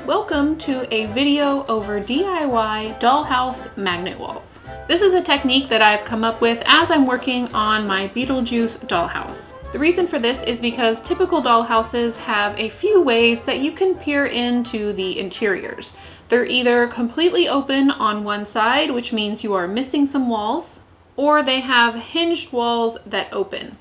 Welcome to a video over DIY dollhouse magnet walls. This is a technique that I've come up with as I'm working on my Beetlejuice dollhouse. The reason for this is because typical dollhouses have a few ways that you can peer into the interiors. They're either completely open on one side, which means you are missing some walls, or they have hinged walls that open.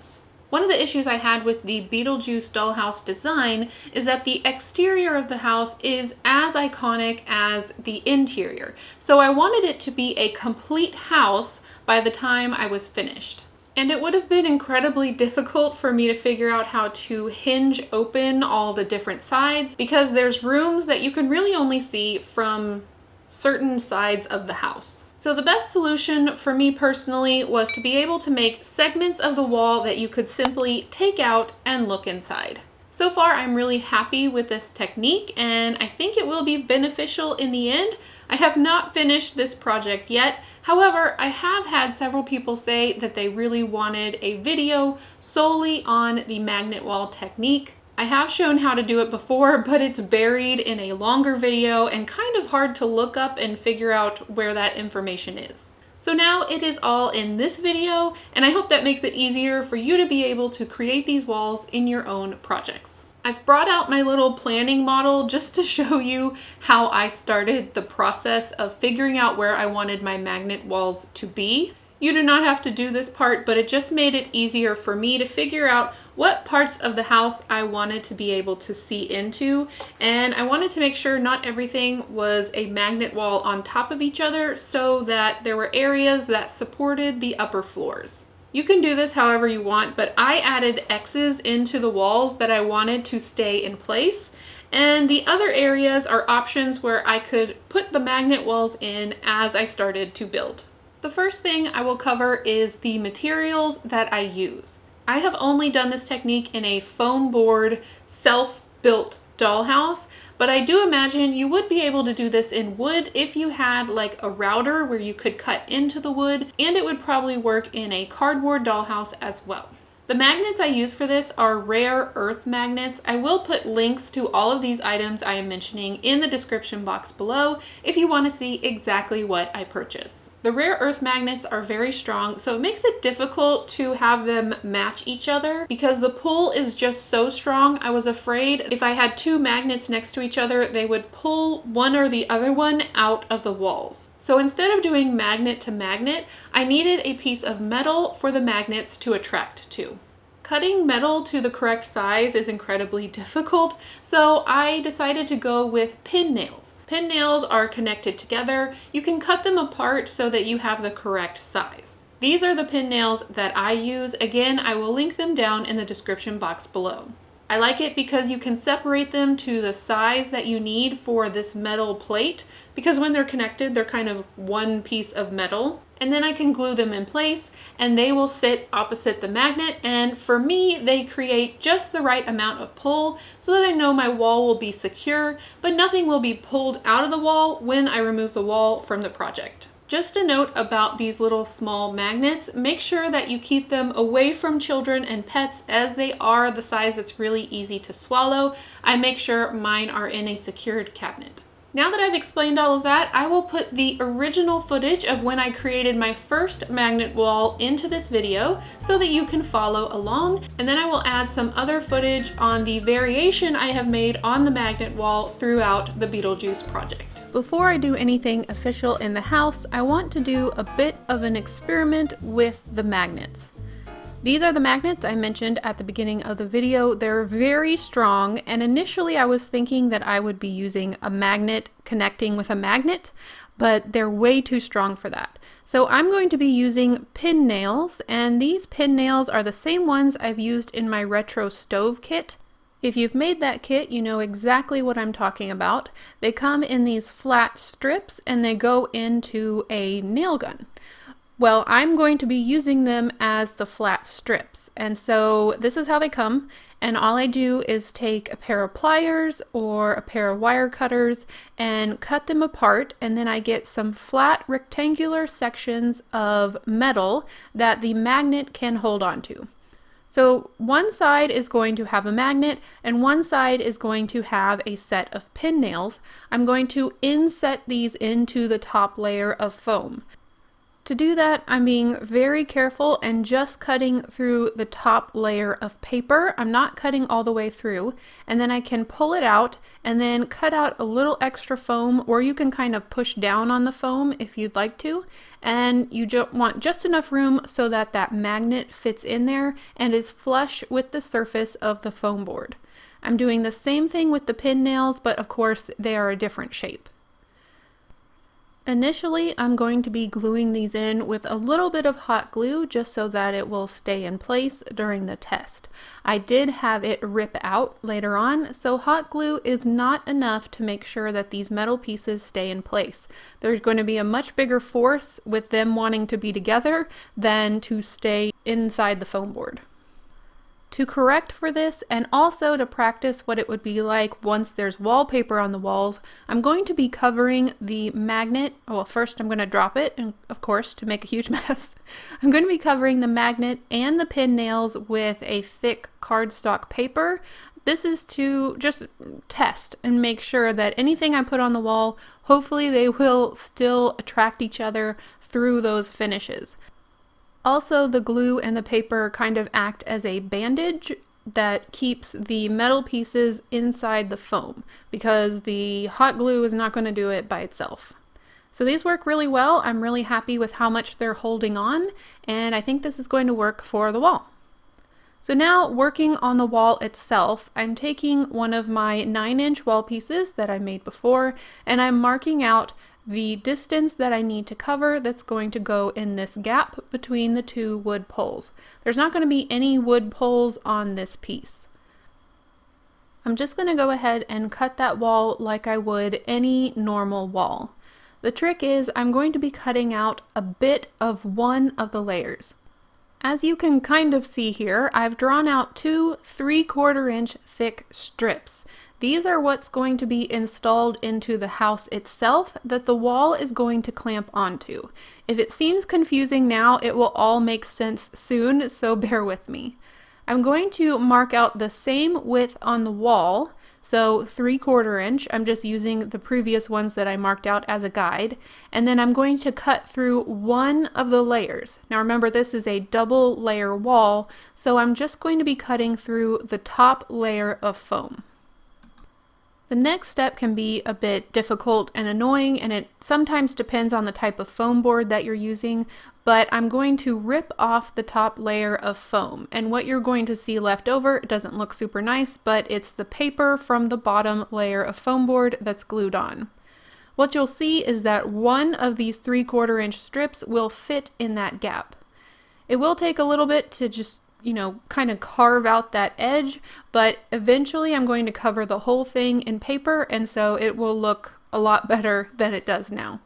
One of the issues I had with the Beetlejuice dollhouse design is that the exterior of the house is as iconic as the interior. So I wanted it to be a complete house by the time I was finished. And it would have been incredibly difficult for me to figure out how to hinge open all the different sides because there's rooms that you can really only see from certain sides of the house. So the best solution for me personally was to be able to make segments of the wall that you could simply take out and look inside. So far, I'm really happy with this technique and I think it will be beneficial in the end. I have not finished this project yet. However, I have had several people say that they really wanted a video solely on the magnet wall technique. I have shown how to do it before, but it's buried in a longer video and kind of hard to look up and figure out where that information is. So now it is all in this video, and I hope that makes it easier for you to be able to create these walls in your own projects. I've brought out my little planning model just to show you how I started the process of figuring out where I wanted my magnet walls to be. You do not have to do this part, but it just made it easier for me to figure out what parts of the house I wanted to be able to see into. And I wanted to make sure not everything was a magnet wall on top of each other so that there were areas that supported the upper floors. You can do this however you want, but I added X's into the walls that I wanted to stay in place. And the other areas are options where I could put the magnet walls in as I started to build. The first thing I will cover is the materials that I use. I have only done this technique in a foam board, self-built dollhouse, but I do imagine you would be able to do this in wood if you had like a router where you could cut into the wood, and it would probably work in a cardboard dollhouse as well. The magnets I use for this are rare earth magnets. I will put links to all of these items I am mentioning in the description box below if you want to see exactly what I purchase. The rare earth magnets are very strong, so it makes it difficult to have them match each other because the pull is just so strong. I was afraid if I had two magnets next to each other, they would pull one or the other one out of the walls. So instead of doing magnet to magnet, I needed a piece of metal for the magnets to attract to. Cutting metal to the correct size is incredibly difficult, so I decided to go with pin nails. Pin nails are connected together. You can cut them apart so that you have the correct size. These are the pin nails that I use. Again, I will link them down in the description box below. I like it because you can separate them to the size that you need for this metal plate, because when they're connected, they're kind of one piece of metal. And then I can glue them in place and they will sit opposite the magnet. And for me, they create just the right amount of pull so that I know my wall will be secure, but nothing will be pulled out of the wall when I remove the wall from the project. Just a note about these little small magnets, make sure that you keep them away from children and pets as they are the size that's really easy to swallow. I make sure mine are in a secured cabinet. Now that I've explained all of that, I will put the original footage of when I created my first magnet wall into this video so that you can follow along, and then I will add some other footage on the variation I have made on the magnet wall throughout the Beetlejuice project. Before I do anything official in the house, I want to do a bit of an experiment with the magnets. These are the magnets I mentioned at the beginning of the video. They're very strong, and initially I was thinking that I would be using a magnet connecting with a magnet, but they're way too strong for that. So I'm going to be using pin nails, and these pin nails are the same ones I've used in my retro stove kit. If you've made that kit, you know exactly what I'm talking about. They come in these flat strips and they go into a nail gun. Well, I'm going to be using them as the flat strips, and so this is how they come, and all I do is take a pair of pliers or a pair of wire cutters and cut them apart, and then I get some flat rectangular sections of metal that the magnet can hold on to. So one side is going to have a magnet and one side is going to have a set of pin nails. I'm going to inset these into the top layer of foam. To do that, I'm being very careful and just cutting through the top layer of paper. I'm not cutting all the way through, and then I can pull it out and then cut out a little extra foam, or you can kind of push down on the foam if you'd like to, and you want just enough room so that that magnet fits in there and is flush with the surface of the foam board. I'm doing the same thing with the pin nails, but of course they are a different shape. Initially, I'm going to be gluing these in with a little bit of hot glue just so that it will stay in place during the test. I did have it rip out later on, so hot glue is not enough to make sure that these metal pieces stay in place. There's going to be a much bigger force with them wanting to be together than to stay inside the foam board. To correct for this, and also to practice what it would be like once there's wallpaper on the walls, I'm going to be covering the magnet. Well, first I'm going to drop it, and of course, to make a huge mess. I'm going to be covering the magnet and the pin nails with a thick cardstock paper. This is to just test and make sure that anything I put on the wall, hopefully they will still attract each other through those finishes. Also, the glue and the paper kind of act as a bandage that keeps the metal pieces inside the foam, because the hot glue is not going to do it by itself. So these work really well. I'm really happy with how much they're holding on, and I think this is going to work for the wall. So now, working on the wall itself, I'm taking one of my 9-inch wall pieces that I made before, and I'm marking out the distance that I need to cover that's going to go in this gap between the two wood poles. There's not going to be any wood poles on this piece. I'm just going to go ahead and cut that wall like I would any normal wall. The trick is I'm going to be cutting out a bit of one of the layers. As you can kind of see here, I've drawn out two 3/4 inch thick strips. These are what's going to be installed into the house itself that the wall is going to clamp onto. If it seems confusing now, it will all make sense soon, so bear with me. I'm going to mark out the same width on the wall, so 3/4 inch. I'm just using the previous ones that I marked out as a guide, and then I'm going to cut through one of the layers. Now remember, this is a double layer wall, so I'm just going to be cutting through the top layer of foam. The next step can be a bit difficult and annoying, and it sometimes depends on the type of foam board that you're using, but I'm going to rip off the top layer of foam, and what you're going to see left over, it doesn't look super nice, but it's the paper from the bottom layer of foam board that's glued on. What you'll see is that one of these 3/4 inch strips will fit in that gap. It will take a little bit to just kind of carve out that edge, but eventually I'm going to cover the whole thing in paper, and so it will look a lot better than it does now.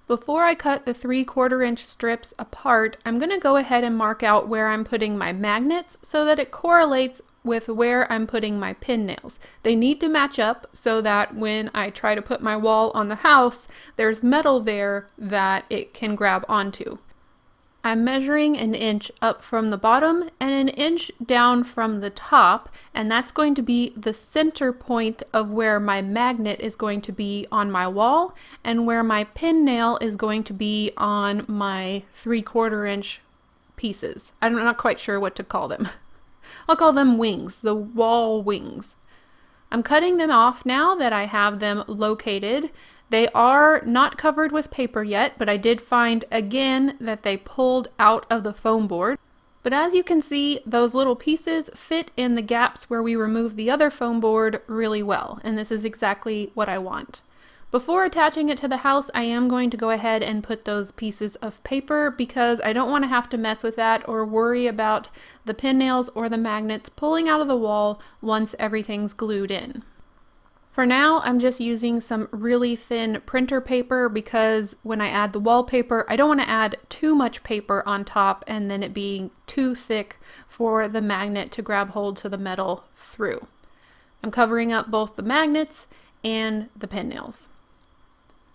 Before I cut the 3/4 inch strips apart, I'm going to go ahead and mark out where I'm putting my magnets so that it correlates with where I'm putting my pin nails. They need to match up so that when I try to put my wall on the house, there's metal there that it can grab onto. I'm measuring 1 inch up from the bottom and 1 inch down from the top, and that's going to be the center point of where my magnet is going to be on my wall and where my pin nail is going to be on my 3/4 inch pieces. I'm not quite sure what to call them. I'll call them wings, the wall wings. I'm cutting them off now that I have them located. They are not covered with paper yet, but I did find again that they pulled out of the foam board. But as you can see, those little pieces fit in the gaps where we removed the other foam board really well, and this is exactly what I want. Before attaching it to the house, I am going to go ahead and put those pieces of paper because I don't want to have to mess with that or worry about the pin nails or the magnets pulling out of the wall once everything's glued in. For now, I'm just using some really thin printer paper because when I add the wallpaper, I don't want to add too much paper on top and then it being too thick for the magnet to grab hold to the metal through. I'm covering up both the magnets and the pin nails.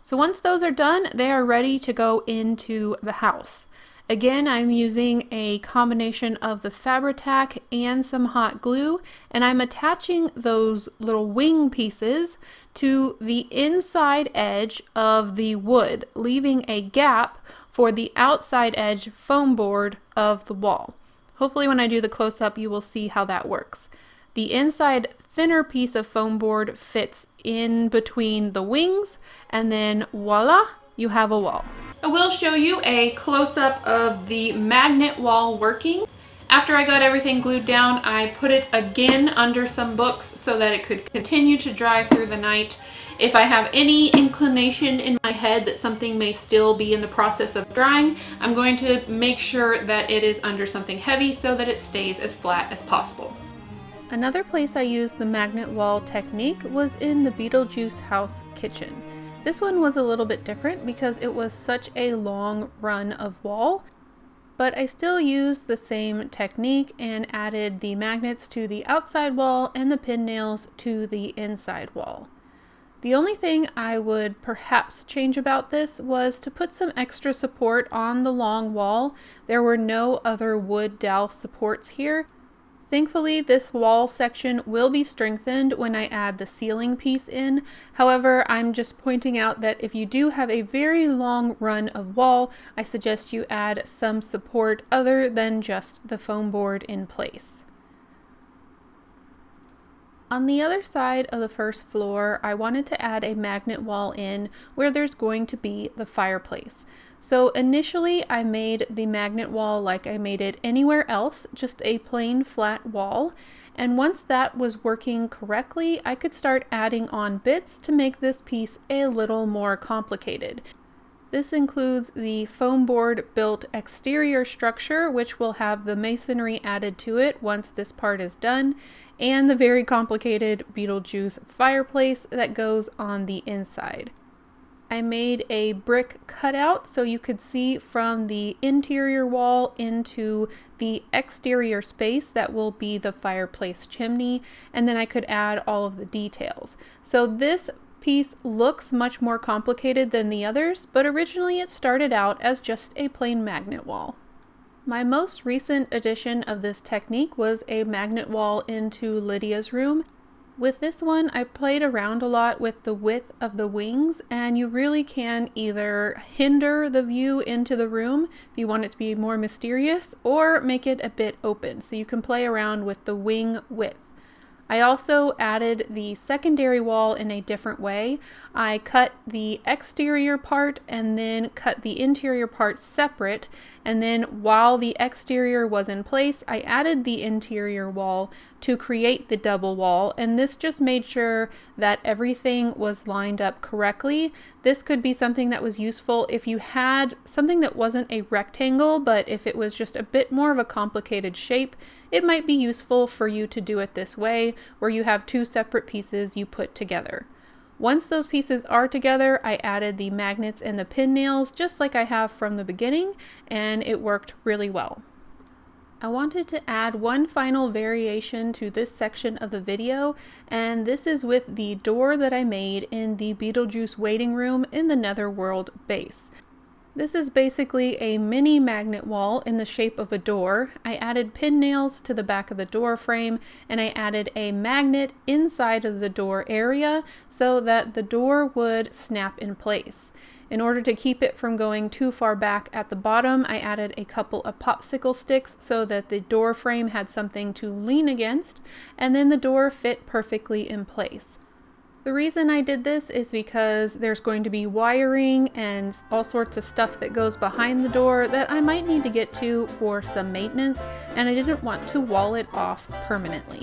So once those are done, they are ready to go into the house. Again, I'm using a combination of the Fabri-Tac and some hot glue, and I'm attaching those little wing pieces to the inside edge of the wood, leaving a gap for the outside edge foam board of the wall. Hopefully when I do the close-up you will see how that works. The inside thinner piece of foam board fits in between the wings, and then voila, you have a wall. I will show you a close-up of the magnet wall working. After I got everything glued down, I put it again under some books so that it could continue to dry through the night. If I have any inclination in my head that something may still be in the process of drying, I'm going to make sure that it is under something heavy so that it stays as flat as possible. Another place I used the magnet wall technique was in the Beetlejuice house kitchen. This one was a little bit different because it was such a long run of wall, but I still used the same technique and added the magnets to the outside wall and the pin nails to the inside wall. The only thing I would perhaps change about this was to put some extra support on the long wall. There were no other wood dowel supports here. Thankfully, this wall section will be strengthened when I add the ceiling piece in. However, I'm just pointing out that if you do have a very long run of wall, I suggest you add some support other than just the foam board in place. On the other side of the first floor, I wanted to add a magnet wall in where there's going to be the fireplace. So initially I made the magnet wall like I made it anywhere else, just a plain flat wall. And once that was working correctly, I could start adding on bits to make this piece a little more complicated. This includes the foam board built exterior structure, which will have the masonry added to it once this part is done, and the very complicated Beetlejuice fireplace that goes on the inside. I made a brick cutout so you could see from the interior wall into the exterior space that will be the fireplace chimney, and then I could add all of the details. So this piece looks much more complicated than the others, but originally it started out as just a plain magnet wall. My most recent addition of this technique was a magnet wall into Lydia's room. With this one, I played around a lot with the width of the wings, and you really can either hinder the view into the room if you want it to be more mysterious, or make it a bit open, so you can play around with the wing width. I also added the secondary wall in a different way. I cut the exterior part and then cut the interior part separate, and then while the exterior was in place, I added the interior wall to create the double wall, and this just made sure that everything was lined up correctly. This could be something that was useful if you had something that wasn't a rectangle, but if it was just a bit more of a complicated shape, it might be useful for you to do it this way, where you have two separate pieces you put together. Once those pieces are together, I added the magnets and the pin nails just like I have from the beginning, and it worked really well. I wanted to add one final variation to this section of the video, and this is with the door that I made in the Beetlejuice waiting room in the Netherworld base. This is basically a mini magnet wall in the shape of a door. I added pin nails to the back of the door frame, and I added a magnet inside of the door area so that the door would snap in place. In order to keep it from going too far back at the bottom, I added a couple of popsicle sticks so that the door frame had something to lean against, and then the door fit perfectly in place. The reason I did this is because there's going to be wiring and all sorts of stuff that goes behind the door that I might need to get to for some maintenance, and I didn't want to wall it off permanently.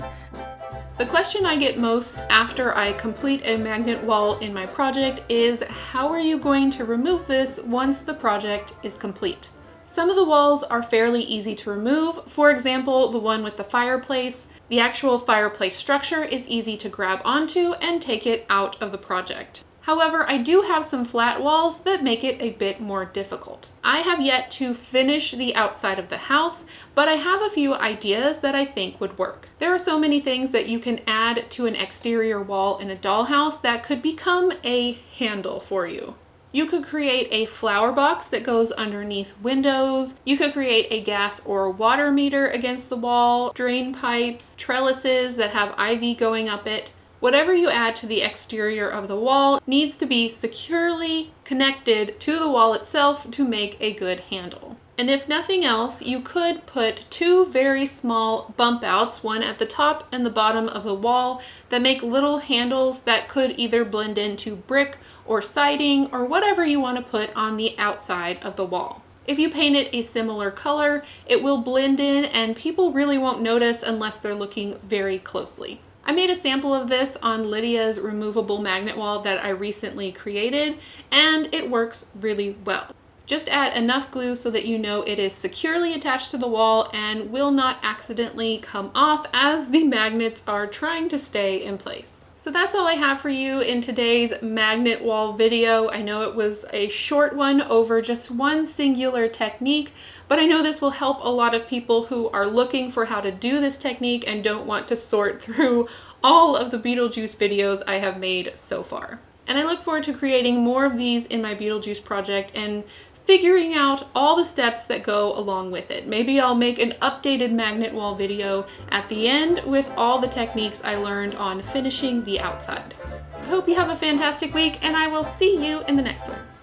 The question I get most after I complete a magnet wall in my project is, how are you going to remove this once the project is complete? Some of the walls are fairly easy to remove. For example, the one with the fireplace. The actual fireplace structure is easy to grab onto and take it out of the project. However, I do have some flat walls that make it a bit more difficult. I have yet to finish the outside of the house, but I have a few ideas that I think would work. There are so many things that you can add to an exterior wall in a dollhouse that could become a handle for you. You could create a flower box that goes underneath windows. You could create a gas or water meter against the wall, drain pipes, trellises that have ivy going up it. Whatever you add to the exterior of the wall needs to be securely connected to the wall itself to make a good handle. And if nothing else, you could put two very small bump outs, one at the top and the bottom of the wall, that make little handles that could either blend into brick or siding or whatever you want to put on the outside of the wall. If you paint it a similar color, it will blend in and people really won't notice unless they're looking very closely. I made a sample of this on Lydia's removable magnet wall that I recently created, and it works really well. Just add enough glue so that you know it is securely attached to the wall and will not accidentally come off as the magnets are trying to stay in place. So that's all I have for you in today's magnet wall video. I know it was a short one over just one singular technique, but I know this will help a lot of people who are looking for how to do this technique and don't want to sort through all of the Beetlejuice videos I have made so far. And I look forward to creating more of these in my Beetlejuice project and figuring out all the steps that go along with it. Maybe I'll make an updated magnet wall video at the end with all the techniques I learned on finishing the outside. I hope you have a fantastic week, and I will see you in the next one.